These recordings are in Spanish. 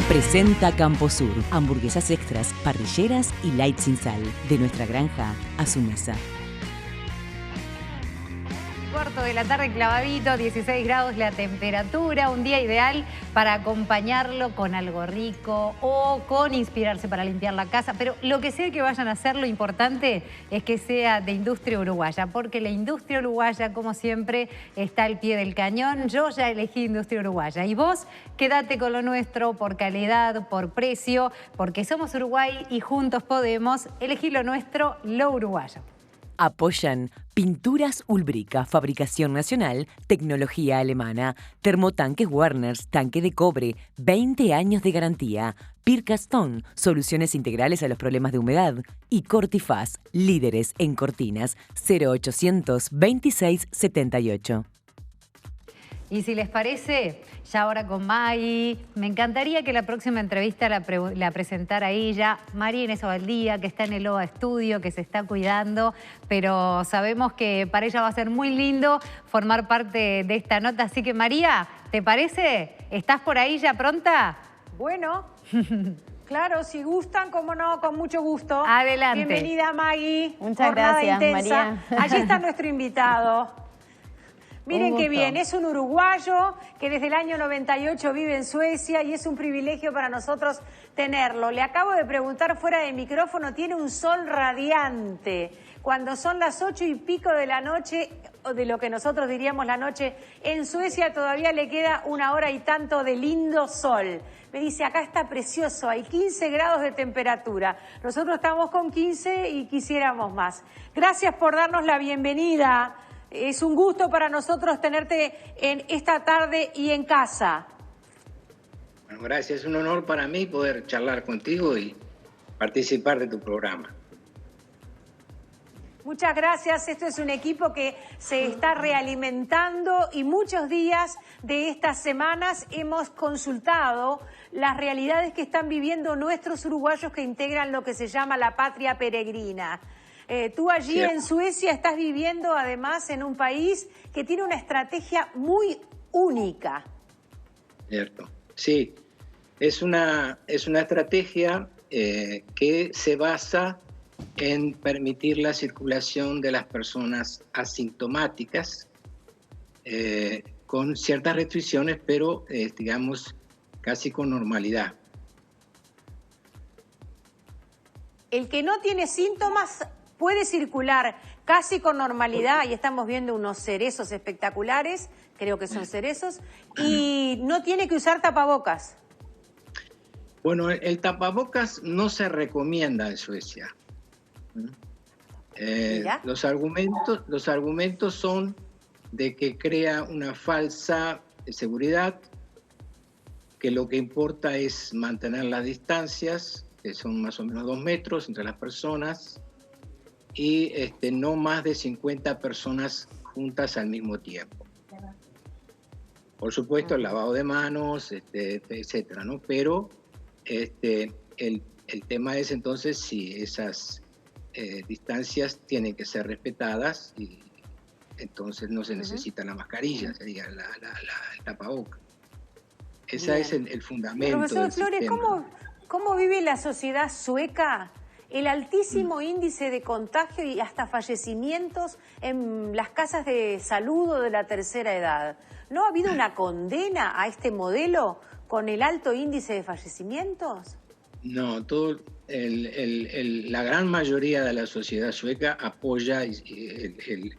Presenta Camposur, hamburguesas extras, parrilleras y light sin sal. De nuestra granja a su mesa. 4 de la tarde, clavadito, 16 grados la temperatura, un día ideal para acompañarlo con algo rico o con inspirarse para limpiar la casa. Pero lo que sea que vayan a hacer, lo importante es que sea de industria uruguaya, porque la industria uruguaya, como siempre, está al pie del cañón. Yo ya elegí industria uruguaya y vos quédate con lo nuestro por calidad, por precio, porque somos Uruguay y juntos podemos elegir lo nuestro, lo uruguayo. Apoyan Pinturas Ulbrica, fabricación nacional, tecnología alemana, termotanques Werners, tanque de cobre, 20 años de garantía, Pircastone, soluciones integrales a los problemas de humedad y Cortifaz, líderes en cortinas, 0800 26 78. Y si les parece, ya ahora con Maggie, me encantaría que la próxima entrevista la presentara ella, María Inés Ovaldía, que está en el OA Estudio, que se está cuidando, pero sabemos que para ella va a ser muy lindo formar parte de esta nota. Así que María, ¿te parece? ¿Estás por ahí ya pronta? Bueno, claro, si gustan, cómo no, con mucho gusto. Adelante. Bienvenida, Maggie. Muchas Jornada gracias, intensa. María. Allí está nuestro invitado. Miren qué bien, es un uruguayo que desde el año 98 vive en Suecia y es un privilegio para nosotros tenerlo. Le acabo de preguntar fuera de micrófono, tiene un sol radiante. Cuando son las 8 y pico de la noche, o de lo que nosotros diríamos la noche, en Suecia todavía le queda 1 hora y tanto de lindo sol. Me dice, acá está precioso, hay 15 grados de temperatura. Nosotros estamos con 15 y quisiéramos más. Gracias por darnos la bienvenida. Es un gusto para nosotros tenerte en esta tarde y en casa. Bueno, gracias. Es un honor para mí poder charlar contigo y participar de tu programa. Muchas gracias. Esto es un equipo que se está realimentando y muchos días de estas semanas hemos consultado las realidades que están viviendo nuestros uruguayos que integran lo que se llama la patria peregrina. Tú allí Cierto. En Suecia estás viviendo además en un país que tiene una estrategia muy única. Cierto. Sí, es una estrategia que se basa en permitir la circulación de las personas asintomáticas con ciertas restricciones, pero digamos casi con normalidad. El que no tiene síntomas puede circular casi con normalidad, y estamos viendo unos cerezos espectaculares, creo que son cerezos, y no tiene que usar tapabocas. Bueno, el tapabocas no se recomienda en Suecia. Los argumentos son de que crea una falsa seguridad, que lo que importa es mantener las distancias, que son más o menos 2 metros entre las personas, y no más de 50 personas juntas al mismo tiempo. Por supuesto, el lavado de manos, etcétera, ¿no? Pero el tema es entonces si esas distancias tienen que ser respetadas y entonces no se necesita la mascarilla, sería el tapaboca. Ese es el fundamento. Profesor Flores, ¿cómo vive la sociedad sueca el altísimo índice de contagio y hasta fallecimientos en las casas de salud o de la tercera edad? ¿No ha habido una condena a este modelo con el alto índice de fallecimientos? No, la gran mayoría de la sociedad sueca apoya el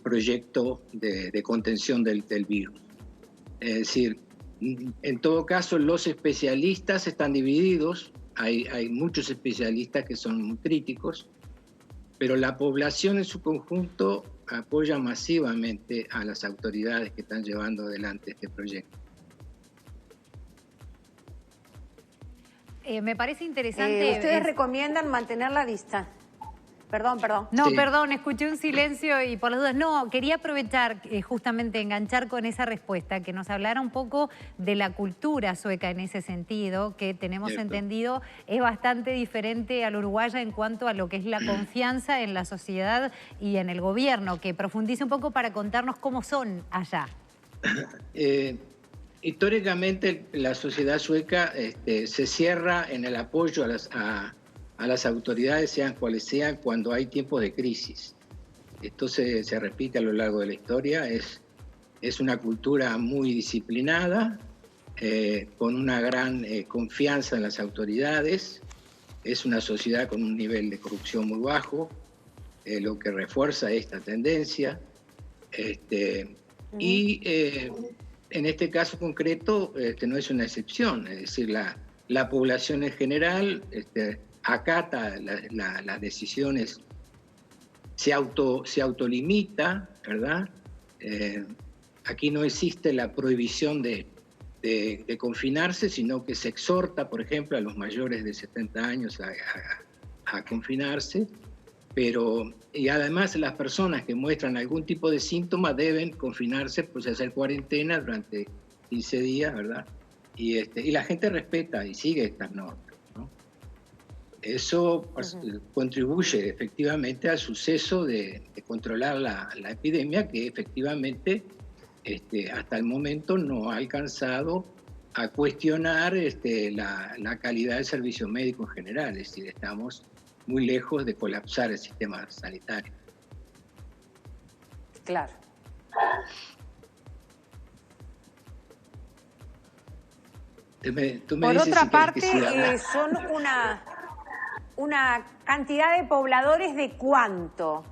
proyecto de contención del virus. Es decir, en todo caso, los especialistas están divididos. Hay muchos especialistas que son muy críticos, pero la población en su conjunto apoya masivamente a las autoridades que están llevando adelante este proyecto. Me parece interesante. Ustedes recomiendan mantener la distancia. Perdón. No, Sí. perdón, escuché un silencio y por las dudas. No, quería aprovechar, justamente enganchar con esa respuesta, que nos hablara un poco de la cultura sueca en ese sentido, que tenemos Cierto. entendido es bastante diferente a la uruguaya en cuanto a lo que es la confianza en la sociedad y en el gobierno. Que profundice un poco para contarnos cómo son allá. Históricamente la sociedad sueca se cierra en el apoyo a las autoridades, sean cuales sean, cuando hay tiempos de crisis. Esto se repite a lo largo de la historia, es una cultura muy disciplinada, con una gran confianza en las autoridades, es una sociedad con un nivel de corrupción muy bajo, lo que refuerza esta tendencia. Y en este caso concreto no es una excepción, es decir, la población en general acata las decisiones, se autolimita, ¿verdad? Aquí no existe la prohibición de confinarse, sino que se exhorta, por ejemplo, a los mayores de 70 años a confinarse, y además las personas que muestran algún tipo de síntoma deben confinarse, pues hacer cuarentena durante 15 días, ¿verdad? Y la gente respeta y sigue estas normas, ¿no? Eso contribuye efectivamente al suceso de controlar la epidemia, que efectivamente hasta el momento no ha alcanzado a cuestionar la calidad del servicio médico en general, es decir, estamos muy lejos de colapsar el sistema sanitario. Claro. Tú me Por dices otra si parte, querés que siga. son una cantidad de pobladores de ¿cuánto?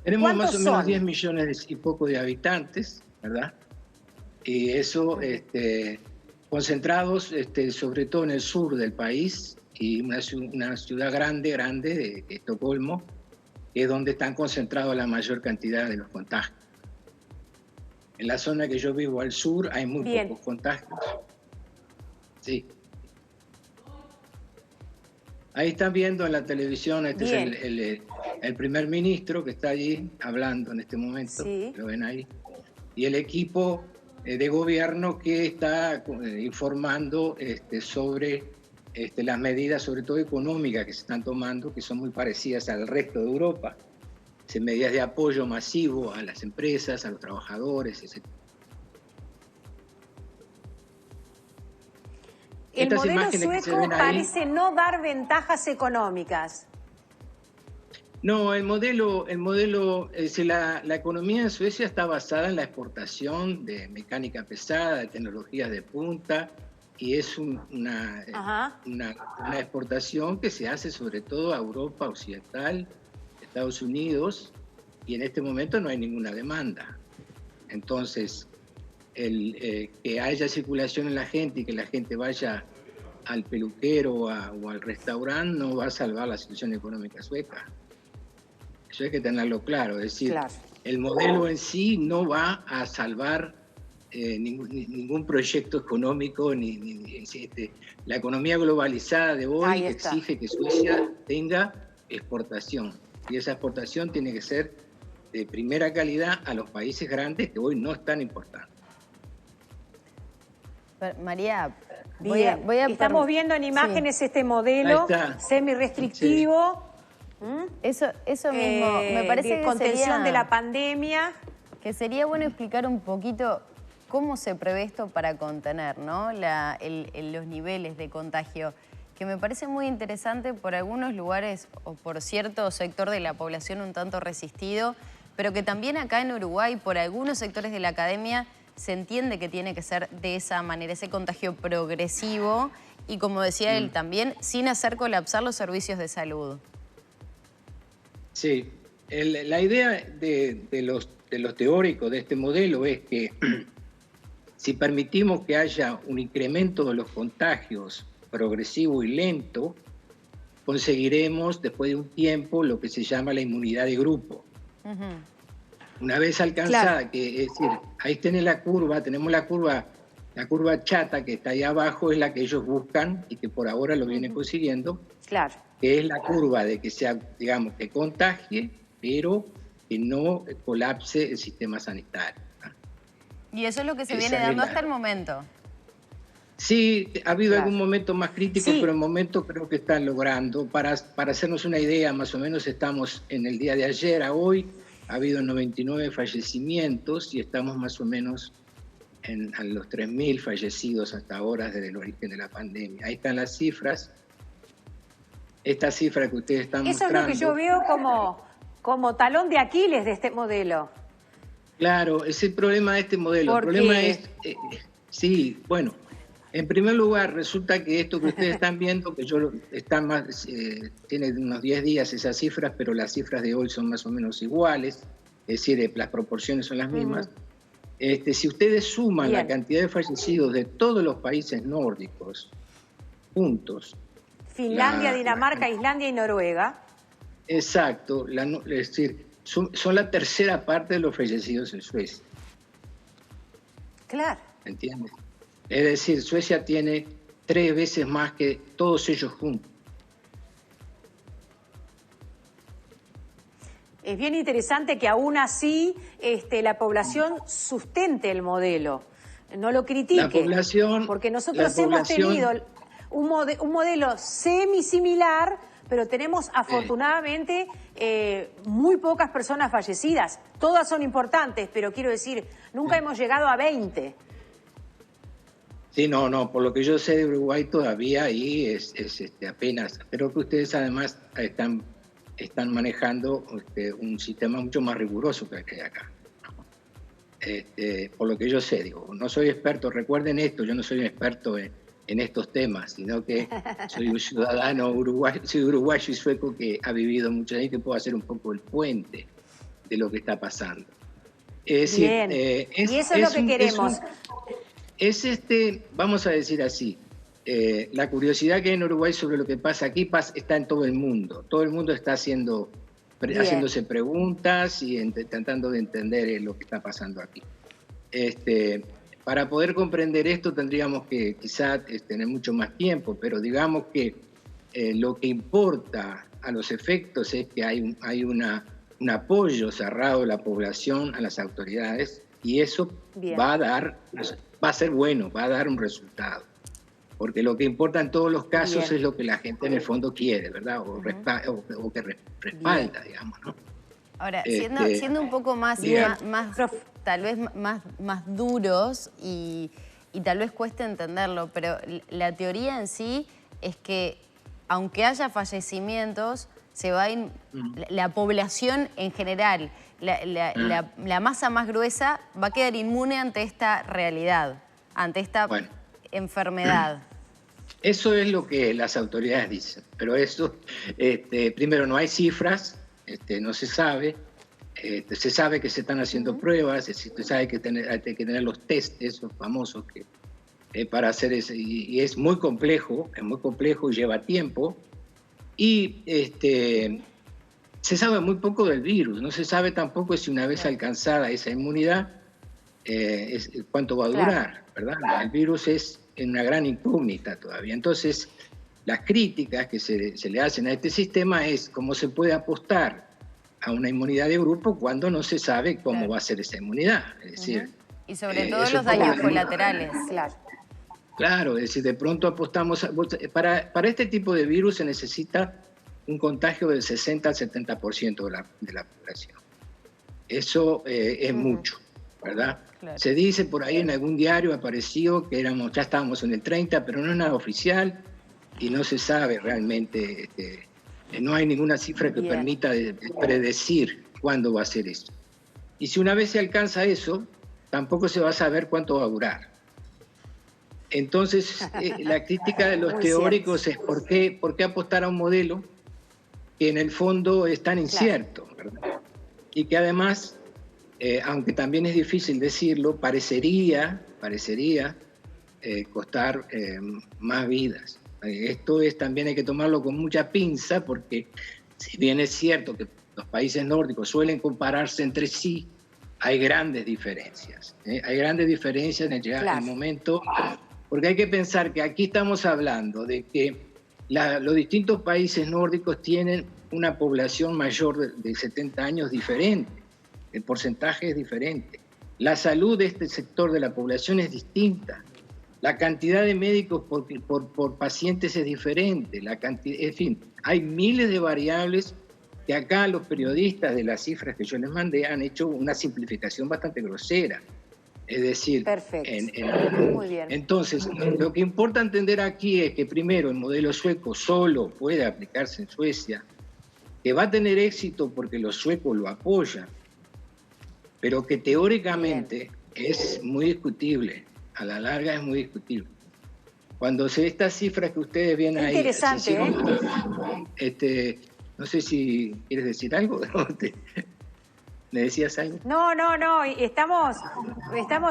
Tenemos más o menos son? 10 millones y poco de habitantes, ¿verdad? Y eso concentrados sobre todo en el sur del país, y una ciudad grande de Estocolmo, que es donde están concentrados la mayor cantidad de los contagios. En la zona que yo vivo al sur hay muy pocos contagios. Sí. Ahí están viendo en la televisión, es el primer ministro que está allí hablando en este momento, lo ven ahí, y el equipo de gobierno que está informando sobre las medidas, sobre todo económicas, que se están tomando, que son muy parecidas al resto de Europa. Medidas de apoyo masivo a las empresas, a los trabajadores, etc. El modelo sueco parece no dar ventajas económicas. No, el modelo, la economía en Suecia está basada en la exportación de mecánica pesada, de tecnologías de punta, y es una exportación que se hace sobre todo a Europa Occidental, Estados Unidos, y en este momento no hay ninguna demanda. Entonces, que haya circulación en la gente y que la gente vaya al peluquero o al restaurante no va a salvar la situación económica sueca. Eso hay que tenerlo claro, es decir, el modelo en sí no va a salvar ningún proyecto económico, la economía globalizada de hoy exige que Suecia tenga exportación, y esa exportación tiene que ser de primera calidad a los países grandes que hoy no están importando. María, estamos viendo en imágenes este modelo semi-restrictivo. Eso mismo, me parece de contención de la pandemia. Que sería bueno explicar un poquito cómo se prevé esto para contener, ¿no? Los niveles de contagio, que me parece muy interesante por algunos lugares o por cierto sector de la población un tanto resistido, pero que también acá en Uruguay, por algunos sectores de la academia, se entiende que tiene que ser de esa manera, ese contagio progresivo y, como decía él también, sin hacer colapsar los servicios de salud. Sí, la idea de los teóricos de este modelo es que si permitimos que haya un incremento de los contagios progresivo y lento, conseguiremos después de un tiempo lo que se llama la inmunidad de grupo. Una vez alcanzada, que es decir, ahí tenés la curva, tenemos la curva chata que está ahí abajo, es la que ellos buscan y que por ahora lo vienen consiguiendo, que es la curva de que sea, digamos, que contagie, pero que no colapse el sistema sanitario. Y eso es lo que se viene dando hasta el momento. Sí, ha habido algún momento más crítico, pero el momento creo que están logrando. Para hacernos una idea, más o menos estamos en el día de ayer a hoy, ha habido 99 fallecimientos y estamos más o menos a los 3.000 fallecidos hasta ahora desde el origen de la pandemia. Ahí están las cifras. Esta cifra que ustedes están mostrando... Eso es lo que yo veo como talón de Aquiles de este modelo. Claro, es el problema de este modelo. El problema es... sí, bueno, en primer lugar, resulta que esto que ustedes están viendo, que tiene unos 10 días esas cifras, pero las cifras de hoy son más o menos iguales, es decir, las proporciones son las mismas. Si ustedes suman la cantidad de fallecidos de todos los países nórdicos, juntos... Finlandia, Dinamarca, Islandia y Noruega. Exacto, es decir, son la tercera parte de los fallecidos en Suecia. Claro. ¿Entiendes? Es decir, Suecia tiene 3 veces más que todos ellos juntos. Es bien interesante que aún así la población sustente el modelo, no lo critique. La población, porque nosotros hemos tenido un modelo semisimilar, pero tenemos afortunadamente muy pocas personas fallecidas. Todas son importantes, pero quiero decir, nunca hemos llegado a 20. Sí, no, por lo que yo sé de Uruguay todavía ahí es apenas. Creo que ustedes además están manejando un sistema mucho más riguroso que el que hay acá. Por lo que yo sé, digo, no soy experto, recuerden esto, yo no soy un experto en estos temas, sino que soy un ciudadano uruguayo, soy uruguayo y sueco que ha vivido mucho ahí, que puedo hacer un poco el puente de lo que está pasando. Es decir, bien, y eso es lo que queremos. Vamos a decir así, la curiosidad que hay en Uruguay sobre lo que pasa aquí está en todo el mundo. Todo el mundo está haciéndose preguntas y tratando de entender lo que está pasando aquí. Para poder comprender esto tendríamos que quizás tener mucho más tiempo, pero digamos que lo que importa a los efectos es que hay un apoyo cerrado de la población a las autoridades y eso va a ser bueno, va a dar un resultado. Porque lo que importa en todos los casos es lo que la gente en el fondo quiere, ¿verdad? O que respalda, digamos, ¿no? Ahora, siendo un poco más tal vez más duros y tal vez cueste entenderlo, pero la teoría en sí es que aunque haya fallecimientos, se va la población en general, la masa más gruesa va a quedar inmune ante esta realidad, ante esta enfermedad. Eso es lo que las autoridades dicen, pero eso, primero, no hay cifras, no se sabe. Se sabe que se están haciendo pruebas, se sabe que hay que tener los test, esos famosos, para hacer eso, y es muy complejo y lleva tiempo. Y se sabe muy poco del virus, no se sabe tampoco si una vez alcanzada esa inmunidad, cuánto va a durar, ¿verdad? El virus es una gran incógnita todavía. Entonces, las críticas que se le hacen a este sistema es cómo se puede apostar a una inmunidad de grupo cuando no se sabe cómo va a ser esa inmunidad. Es decir, y sobre todo los daños colaterales. Claro, es decir, de pronto apostamos... Para este tipo de virus se necesita un contagio del 60 al 70% de la población. Eso es mucho, ¿verdad? Claro. Se dice por ahí en algún diario apareció que ya estábamos en el 30, pero no es nada oficial y no se sabe realmente... no hay ninguna cifra que permita predecir cuándo va a ser eso. Y si una vez se alcanza eso, tampoco se va a saber cuánto va a durar. Entonces, la crítica de los teóricos es ¿por qué apostar a un modelo que en el fondo es tan incierto, ¿verdad? Y que además, aunque también es difícil decirlo, parecería costar más vidas. Esto también hay que tomarlo con mucha pinza porque si bien es cierto que los países nórdicos suelen compararse entre sí, hay grandes diferencias. Hay grandes diferencias en llegar al momento, porque hay que pensar que aquí estamos hablando de que los distintos países nórdicos tienen una población mayor de 70 años diferente, el porcentaje es diferente, la salud de este sector de la población es distinta. La cantidad de médicos por pacientes es diferente, en fin, hay miles de variables que acá los periodistas de las cifras que yo les mandé han hecho una simplificación bastante grosera. Es decir, Perfecto. Muy bien. Entonces, lo que importa entender aquí es que primero el modelo sueco solo puede aplicarse en Suecia, que va a tener éxito porque los suecos lo apoyan, pero que teóricamente es muy discutible, a la larga es muy discutible. Cuando se ve estas cifras que ustedes ven ahí... Interesante, no sé si quieres decir algo. ¿Me decías algo? No, estamos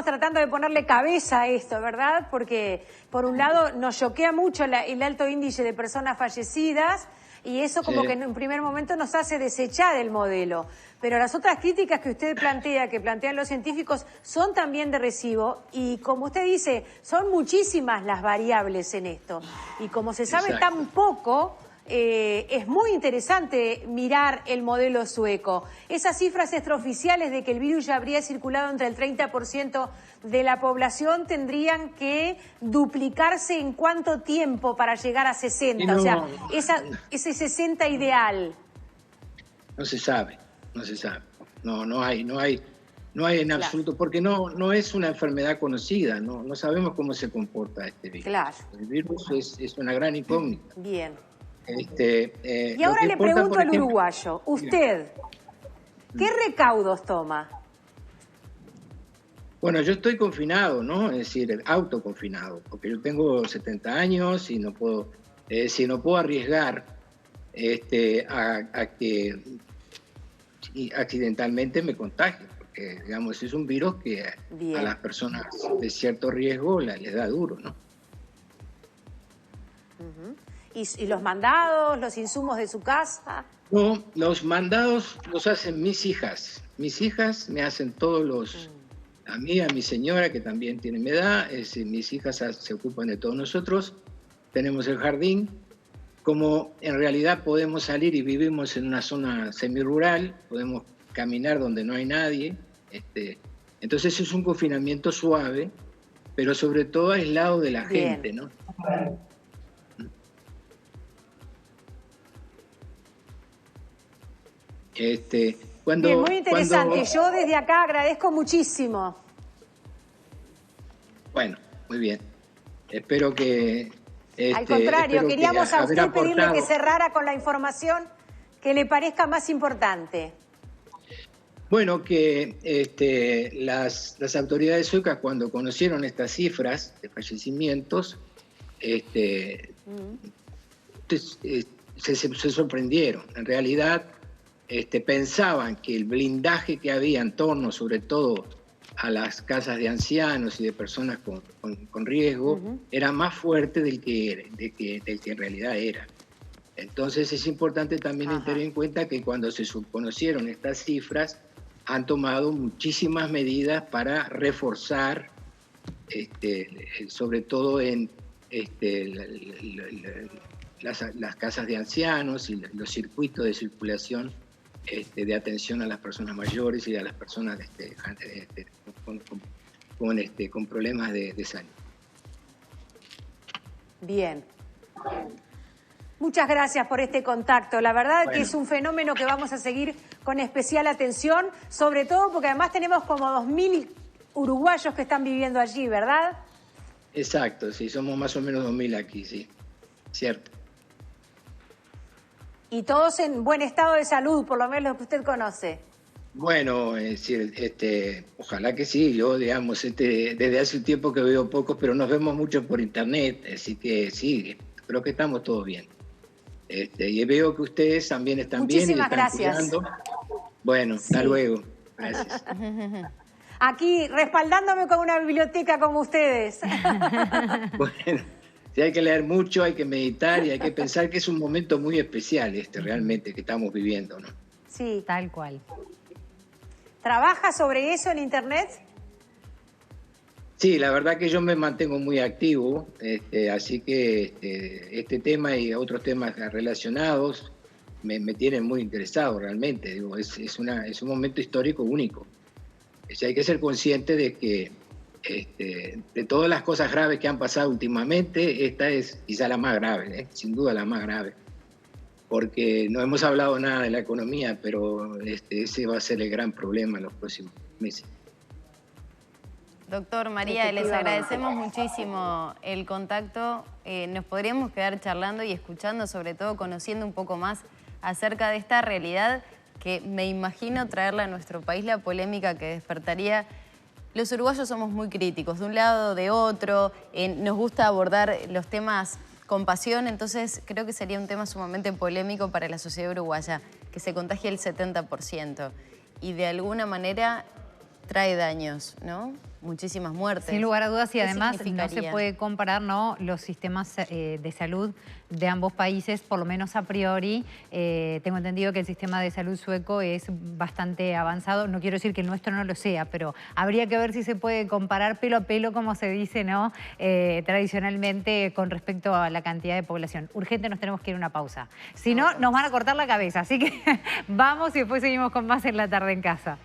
tratando de ponerle cabeza a esto, ¿verdad? Porque por un lado nos choquea mucho el alto índice de personas fallecidas y eso como que en un primer momento nos hace desechar el modelo. Pero las otras críticas que usted plantea, que plantean los científicos, son también de recibo y como usted dice, son muchísimas las variables en esto. Y como se sabe tan poco... es muy interesante mirar el modelo sueco. Esas cifras extraoficiales de que el virus ya habría circulado entre el 30% de la población tendrían que duplicarse en cuánto tiempo para llegar a 60. No, o sea, ese 60 ideal. No se sabe. No hay en absoluto, porque no es una enfermedad conocida, no sabemos cómo se comporta este virus. Claro. El virus es una gran incógnita. Bien. Y ahora le pregunto al uruguayo, usted, ¿qué recaudos toma? Bueno, yo estoy confinado, ¿no? Es decir, autoconfinado, porque yo tengo 70 años y no puedo arriesgar a que accidentalmente me contagie, porque, digamos, es un virus que a las personas de cierto riesgo les da duro, ¿no? ¿Y los mandados, los insumos de su casa? No, los mandados los hacen mis hijas. Mis hijas me hacen todos los... A mí, a mi señora, que también tiene mi edad, mis hijas se ocupan de todos nosotros. Tenemos el jardín. Como en realidad podemos salir y vivimos en una zona semirural, podemos caminar donde no hay nadie. Entonces es un confinamiento suave, pero sobre todo aislado de la gente, ¿no? Bien, muy interesante. Yo desde acá agradezco muchísimo. Bueno, muy bien. Espero que... Al contrario, queríamos a usted pedirle que cerrara con la información que le parezca más importante. Bueno, que las autoridades suecas, cuando conocieron estas cifras de fallecimientos, se sorprendieron. En realidad, pensaban que el blindaje que había en torno, sobre todo a las casas de ancianos y de personas con riesgo, era más fuerte del que en realidad era. Entonces es importante también tener en cuenta que cuando se conocieron estas cifras, han tomado muchísimas medidas para reforzar, sobre todo en las casas de ancianos y los circuitos de circulación de atención a las personas mayores y a las personas con problemas de salud. Bien. Muchas gracias por este contacto. La verdad que es un fenómeno que vamos a seguir con especial atención, sobre todo porque además tenemos como 2.000 uruguayos que están viviendo allí, ¿verdad? Exacto, sí, somos más o menos 2.000 aquí, sí, cierto. Y todos en buen estado de salud, por lo menos lo que usted conoce. Bueno, es decir, ojalá que sí. Yo, digamos, desde hace un tiempo que veo pocos, pero nos vemos mucho por internet, así que sí, creo que estamos todos bien. Y veo que ustedes también están bien y están cuidando. Bueno, hasta luego. Gracias. Aquí, respaldándome con una biblioteca como ustedes. Bueno, sí, hay que leer mucho, hay que meditar y hay que pensar que es un momento muy especial realmente que estamos viviendo, ¿no? Sí, tal cual. ¿Trabaja sobre eso en internet? Sí, la verdad que yo me mantengo muy activo, así que este tema y otros temas relacionados me tienen muy interesado realmente. Digo, es un momento histórico único. Hay que ser consciente de que de todas las cosas graves que han pasado últimamente, esta es quizá la más grave, sin duda la más grave. Porque no hemos hablado nada de la economía, pero ese va a ser el gran problema en los próximos meses. Doctor María, les agradecemos muchísimo el contacto. Nos podríamos quedar charlando y escuchando, sobre todo conociendo un poco más acerca de esta realidad que me imagino traerla a nuestro país, la polémica que despertaría. Los uruguayos somos muy críticos, de un lado, de otro, nos gusta abordar los temas con pasión, entonces creo que sería un tema sumamente polémico para la sociedad uruguaya, que se contagie el 70% y de alguna manera trae daños, ¿no? Muchísimas muertes. Sin lugar a dudas, y además no se significaría? puede comparar, ¿no?, los sistemas de salud de ambos países, por lo menos a priori. Tengo entendido que el sistema de salud sueco es bastante avanzado. No quiero decir que el nuestro no lo sea, pero habría que ver si se puede comparar pelo a pelo, como se dice, ¿no?, tradicionalmente con respecto a la cantidad de población. Urgente, nos tenemos que ir a una pausa. Si no, nos van a cortar la cabeza. Así que vamos y después seguimos con más en La Tarde en Casa.